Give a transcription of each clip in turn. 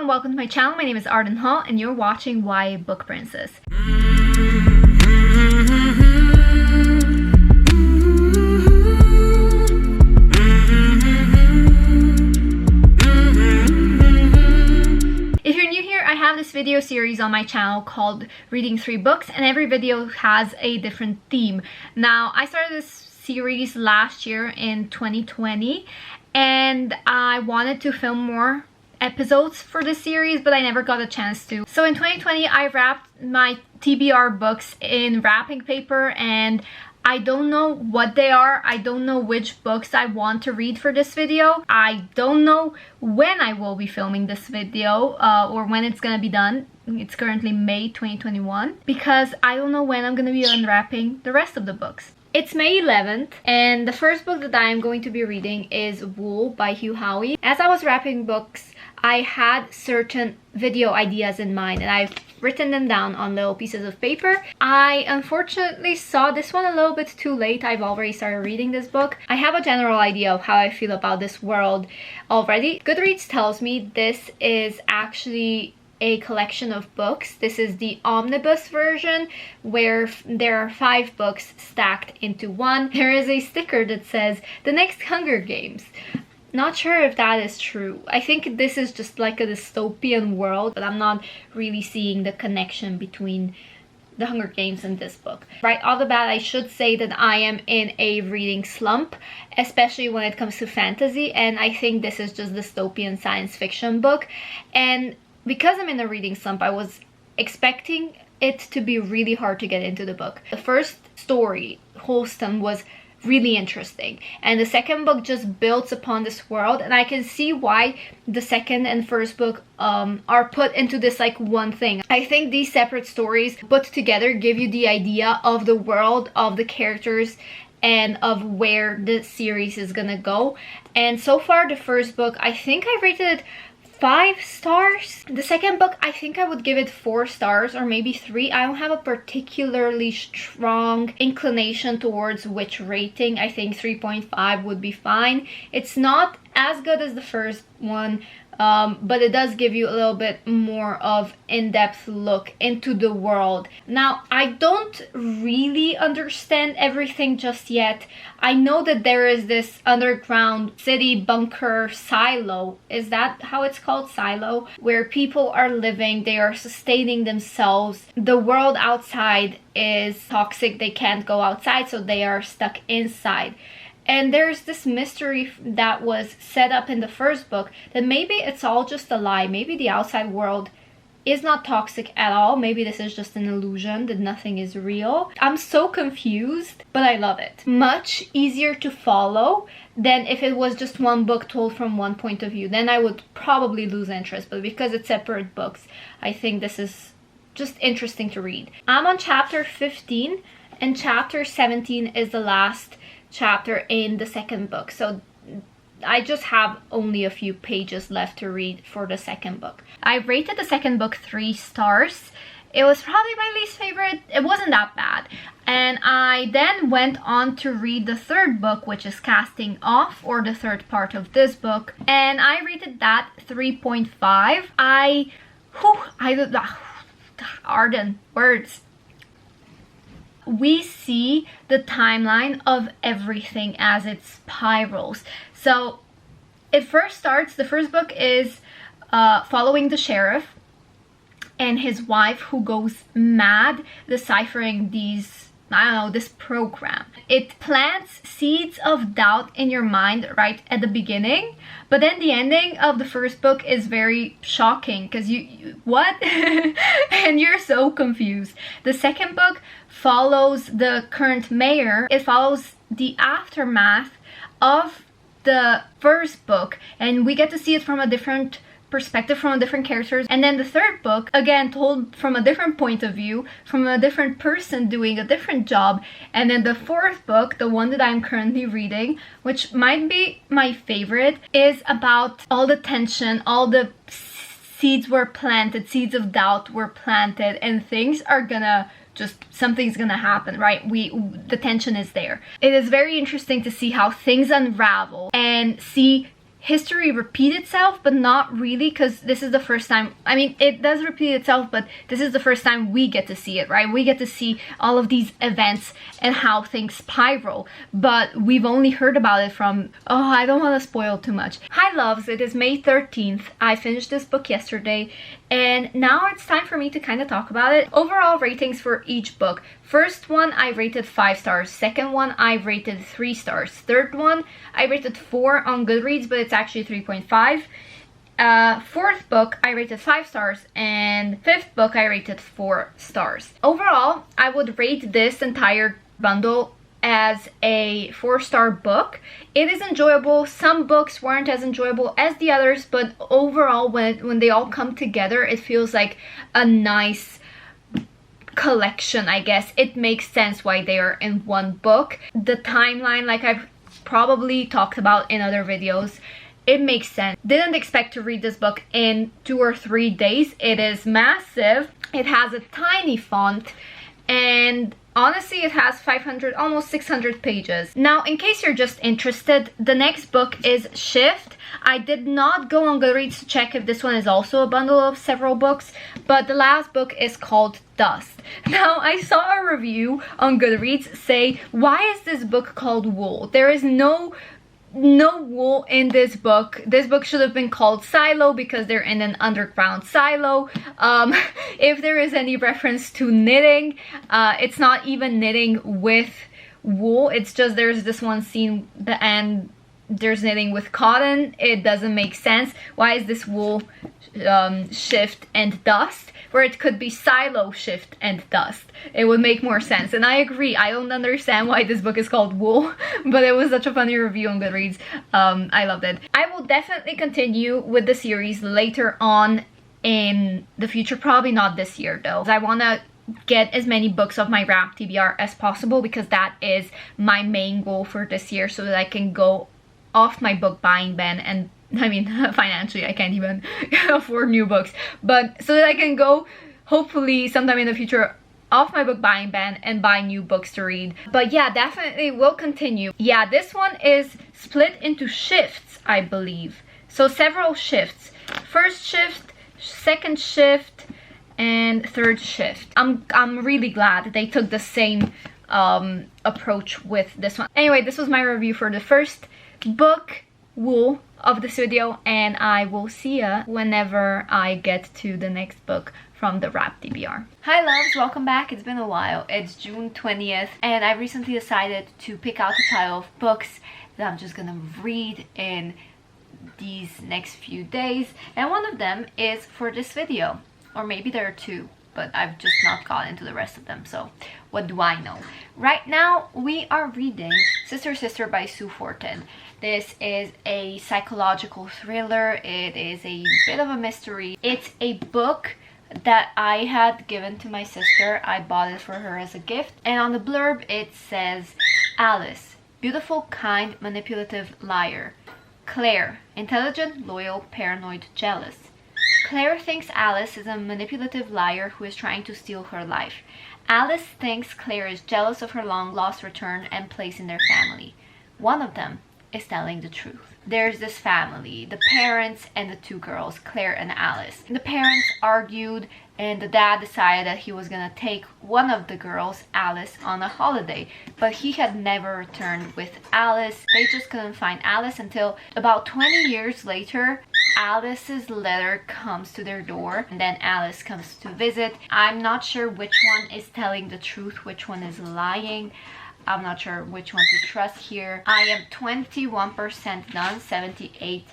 and welcome to my channel. My name is Arden Hall and you're watching YA Book Princess. If you're new here, I have this video series on my channel called Reading 3 Books, and every video has a different theme. Now, I started this series last year in 2020 and I wanted to film more episodes for this series, but I never got a chance to. So in 2020 I wrapped my TBR books in wrapping paper, and I don't know what they are. I don't know which books I want to read for this video. I don't know when I will be filming this video or when it's gonna be done. It's currently May 2021 because I don't know when I'm gonna be unwrapping the rest of the books. It's May 11th and the first book that I am going to be reading is Wool by Hugh. As I was wrapping books, I had certain video ideas in mind and I've written them down on little pieces of paper. I unfortunately saw this one a little bit too late. I've already started reading this book. I have a general idea of how I feel about this world already. Goodreads tells me this is actually a collection of books. This is the omnibus version where there are 5 books stacked into one. There is a sticker that says the next Hunger Games. Not sure if that is true. I think this is just like a dystopian world, but I'm not really seeing the connection between the Hunger Games and this book. Right off the bat, I should say that I am in a reading slump, especially when it comes to fantasy, and I think this is just dystopian science fiction book. And because I'm in a reading slump, I was expecting it to be really hard to get into the book. The first story, Holston, was really interesting, and the second book just builds upon this world, and I can see why the second and first book are put into this like one thing. I think these separate stories put together give you the idea of the world, of the characters, and of where the series is gonna go. And so far the first book, I think I rated it 5 stars. The second book, I think I would give it 4 stars or maybe 3. I don't have a particularly strong inclination towards which rating. I think 3.5 would be fine. It's not as good as the first one, but it does give you a little bit more of in-depth look into the world. Now, I don't really understand everything just yet. I know that there is this underground city bunker silo. Is that how it's called? Silo? Where people are living, they are sustaining themselves. The world outside is toxic. They can't go outside, so they are stuck inside. And there's this mystery that was set up in the first book that maybe it's all just a lie. Maybe the outside world is not toxic at all. Maybe this is just an illusion, that nothing is real. I'm so confused, but I love it. Much easier to follow than if it was just one book told from one point of view. Then I would probably lose interest, but because it's separate books, I think this is just interesting to read. I'm on chapter 15 and chapter 17 is the last chapter in the second book, so I just have only a few pages left to read for the second book. I rated the second book 3 stars. It was probably my least favorite. It wasn't that bad. And I then went on to read the third book, which is Casting Off, or the third part of this book, and I rated that 3.5. Arden words. We see the timeline of everything as it spirals. So it first starts, the first book is following the sheriff and his wife who goes mad deciphering these, I don't know, this program. It plants seeds of doubt in your mind right at the beginning, but then the ending of the first book is very shocking because you what? And you're so confused. The second book follows the current mayor. It follows the aftermath of the first book, and we get to see it from a different perspective, from different characters. And then the third book, again told from a different point of view, from a different person doing a different job. And then the fourth book, the one that I'm currently reading, which might be my favorite, is about all the tension, all the seeds were planted, seeds of doubt were planted, and things are gonna just, something's gonna happen, right? The tension is there. It is very interesting to see how things unravel and see history repeat itself, but not really, because this is the first time. I mean, it does repeat itself, but this is the first time we get to see it, right? We get to see all of these events and how things spiral, but we've only heard about it from, oh, I don't want to spoil too much. Hi loves, it is May 13th. I finished this book yesterday, and now it's time for me to kind of talk about it. Overall ratings for each book. First one I rated 5 stars. Second one I rated 3 stars. Third one I rated 4 on Goodreads, but it's actually 3.5. Fourth book I rated 5 stars, and fifth book I rated 4 stars. Overall, I would rate this entire bundle as a 4-star book. It is enjoyable. Some books weren't as enjoyable as the others, but overall when they all come together, it feels like a nice collection, I guess. It makes sense why they are in one book. The timeline, like I've probably talked about in other videos, it makes sense. Didn't expect to read this book in 2 or 3 days. It is massive. It has a tiny font, and honestly, it has 500, almost 600 pages. Now, in case you're just interested, the next book is Shift. I did not go on Goodreads to check if this one is also a bundle of several books, but the last book is called Dust. Now, I saw a review on Goodreads say, why is this book called Wool? There is no wool in this book. This book should have been called Silo because they're in an underground silo. If there is any reference to knitting, it's not even knitting with wool. It's just there's this one scene and there's knitting with cotton. It doesn't make sense. Why is this wool, shift and dust, where it could be silo, shift and dust? It would make more sense. And I agree, I don't understand why this book is called Wool, but it was such a funny review on Goodreads. I loved it. I will definitely continue with the series later on in the future, probably not this year though. I want to get as many books of my Wrap TBR as possible, because that is my main goal for this year, so that I can go off my book buying ban. And I mean, financially I can't even afford new books, but so that I can go hopefully sometime in the future off my book buying ban and buy new books to read. But yeah, definitely will continue. Yeah, this one is split into shifts, I believe. So several shifts. First shift, second shift, and third shift. I'm really glad they took the same approach with this one. Anyway, this was my review for the first book, Wool, of this video, and I will see ya whenever I get to the next book from the Wrap TBR. Hi loves, welcome back. It's been a while. It's June 20th, and I recently decided to pick out a pile of books that I'm just gonna read in these next few days, and one of them is for this video, or maybe there are two, but I've just not gotten into the rest of them, so what do I know? Right now we are reading Sister Sister by Sue Fortin. This is a psychological thriller. It is a bit of a mystery. It's a book that I had given to my sister. I bought it for her as a gift, and on the blurb it says, Alice, beautiful, kind, manipulative liar. Claire, intelligent, loyal, paranoid, jealous. Claire thinks Alice is a manipulative liar who is trying to steal her life. Alice thinks Claire is jealous of her long-lost return and place in their family. One of them is telling the truth. There's this family, the parents and the two girls, Claire and Alice. The parents argued, and the dad decided that he was gonna take one of the girls, Alice, on a holiday, but he had never returned with Alice. They just couldn't find Alice until about 20 years later. Alice's letter comes to their door, and then Alice comes to visit. I'm not sure which one is telling the truth, which one is lying. I'm not sure which one to trust here. I am 21% done, 78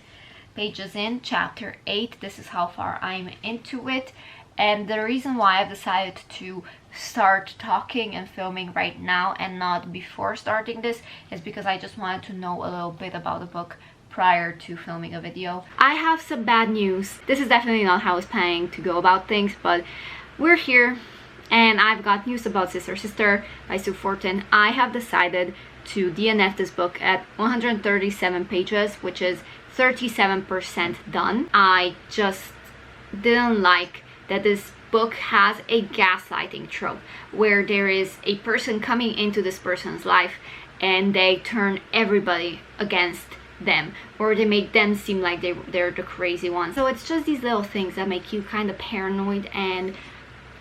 pages in, chapter 8. This is how far I'm into it. And the reason why I've decided to start talking and filming right now and not before starting this is because I just wanted to know a little bit about the book prior to filming a video. I have some bad news. This is definitely not how I was planning to go about things, but we're here. And I've got news about Sister Sister by Sue Fortin. I have decided to DNF this book at 137 pages, which is 37% done. I just didn't like that this book has a gaslighting trope where there is a person coming into this person's life and they turn everybody against them, or they make them seem like they're the crazy ones. So it's just these little things that make you kind of paranoid, and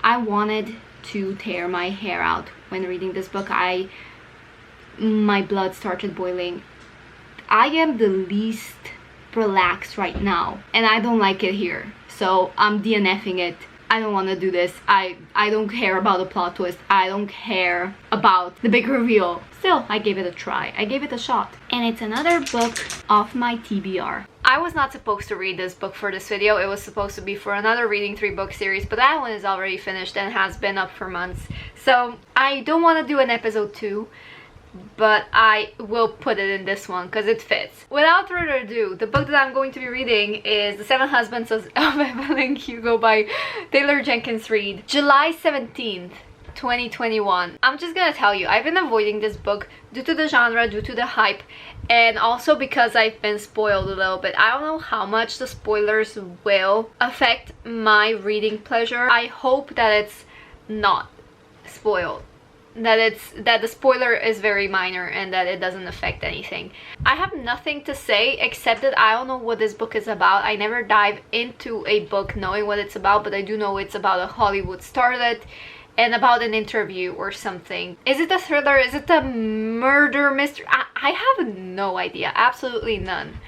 I wanted to tear my hair out when reading this book. My blood started boiling. I am the least relaxed right now, and I don't like it here, so I'm DNFing it. I don't want to do this. I don't care about the plot twist. I don't care about the big reveal. Still, I gave it a try. I gave it a shot. And it's another book off my TBR. I was not supposed to read this book for this video. It was supposed to be for another Reading 3 book series, but that one is already finished and has been up for months. So I don't want to do an episode 2, but I will put it in this one because it fits. Without further ado, the book that I'm going to be reading is The 7 Husbands of Evelyn Hugo by Taylor Jenkins Reid. July 17th, 2021. I'm just gonna tell you, I've been avoiding this book due to the genre, due to the hype, and also because I've been spoiled a little bit. I don't know how much the spoilers will affect my reading pleasure. I hope that it's not spoiled, that the spoiler is very minor and that it doesn't affect anything. I have nothing to say except that I don't know what this book is about. I never dive into a book knowing what it's about, but I do know it's about a Hollywood starlet and about an interview or something. Is it a thriller? Is it a murder mystery? I have no idea. Absolutely none.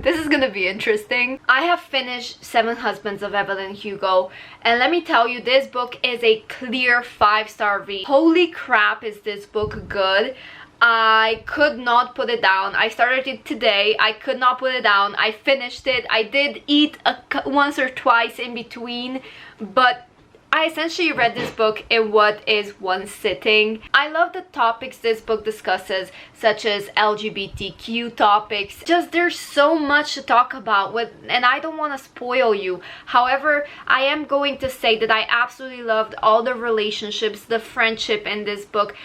This is gonna be interesting. I have finished 7 Husbands of Evelyn Hugo, and let me tell you, this book is a clear 5-star read. Holy crap, is this book good. I could not put it down. I started it today. I could not put it down. I finished it. I did eat once or twice in between, but I essentially read this book in what is one sitting. I love the topics this book discusses, such as LGBTQ topics. Just there's so much to talk about and I don't want to spoil you. However, I am going to say that I absolutely loved all the relationships, the friendship in this book.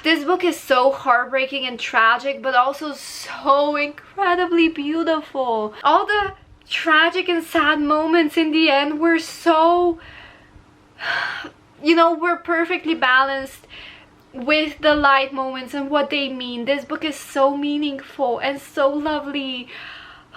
This book is so heartbreaking and tragic, but also so incredibly beautiful. All the tragic and sad moments in the end were so, were perfectly balanced with the light moments and what they mean. This book is so meaningful and so lovely.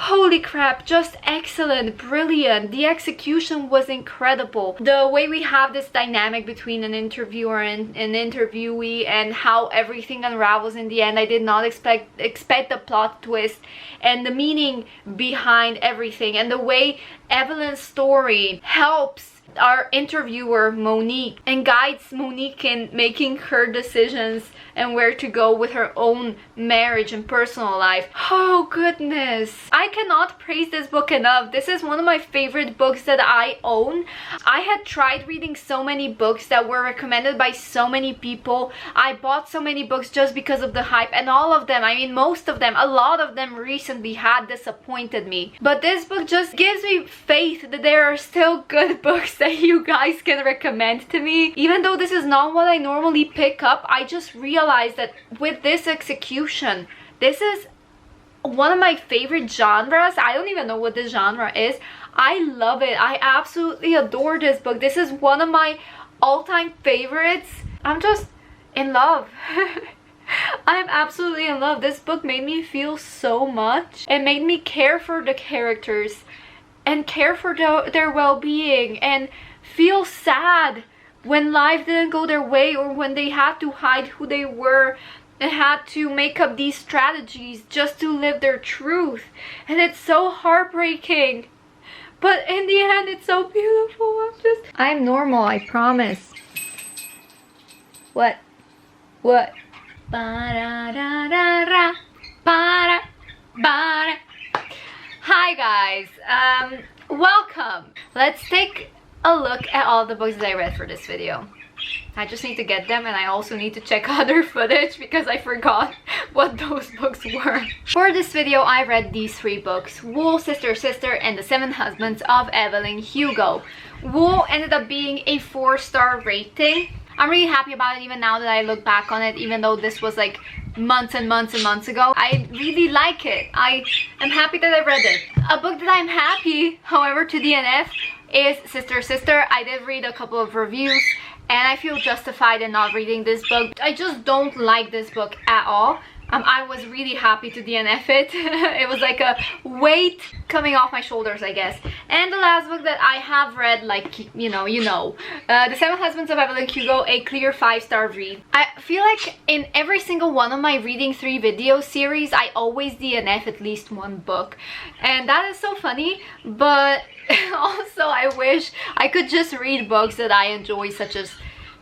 Holy crap, just excellent, brilliant. The execution was incredible. The way we have this dynamic between an interviewer and an interviewee and how everything unravels in the end. I did not expect the plot twist and the meaning behind everything, and the way Evelyn's story helps our interviewer Monique and guides Monique in making her decisions and where to go with her own marriage and personal life. Oh goodness, I cannot praise this book enough. This is one of my favorite books that I own. I had tried reading so many books that were recommended by so many people. I bought so many books just because of the hype, and all of them, I mean most of them, a lot of them recently had disappointed me. But this book just gives me faith that there are still good books that you guys can recommend to me. Even though this is not what I normally pick up, I just realized that with this execution, this is one of my favorite genres. I don't even know what this genre is. I love it. I absolutely adore this book. This is one of my all-time favorites. I'm just in love. I'm absolutely in love. This book made me feel so much. It made me care for the characters and care for their well-being, and feel sad when life didn't go their way, or when they had to hide who they were and had to make up these strategies just to live their truth. And it's so heartbreaking, but in the end it's so beautiful. I'm normal, I promise. What? Ba-da-da-da-da, ba-da-ba-da. Hi guys, welcome. Let's take a look at all the books that I read for this video. I just need to get them, and I also need to check other footage because I forgot what those books were. For this video, I read these 3 books: Wool, Sister, Sister, and The 7 Husbands of Evelyn Hugo. Wool ended up being a 4-star rating. I'm really happy about it even now that I look back on it, even though this was like months and months and months ago. I really like it. I am happy that I read it. A book that I'm happy, however, to DNF is Sister, Sister. I did read a couple of reviews, and I feel justified in not reading this book. I just don't like this book at all. I was really happy to DNF it. It was like a weight coming off my shoulders, I guess. And the last book that I have read, like, you know, The Seven Husbands of Evelyn, Hugo, a clear 5-star read. I feel like in every single one of my Reading 3 video series, I always DNF at least one book. And that is so funny, but also I wish I could just read books that I enjoy, such as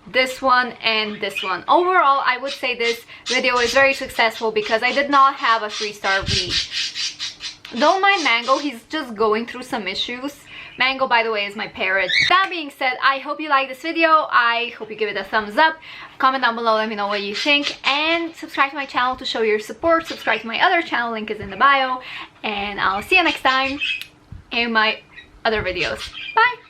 this one and this one. Overall, I would say this video is very successful because I did not have a 3-star read. Don't mind Mango, he's just going through some issues. Mango, by the way, is my parrot. That being said, I hope you like this video. I hope you give it a thumbs up. Comment down below, let me know what you think. And subscribe to my channel to show your support. Subscribe to my other channel, link is in the bio. And I'll see you next time in my other videos. Bye!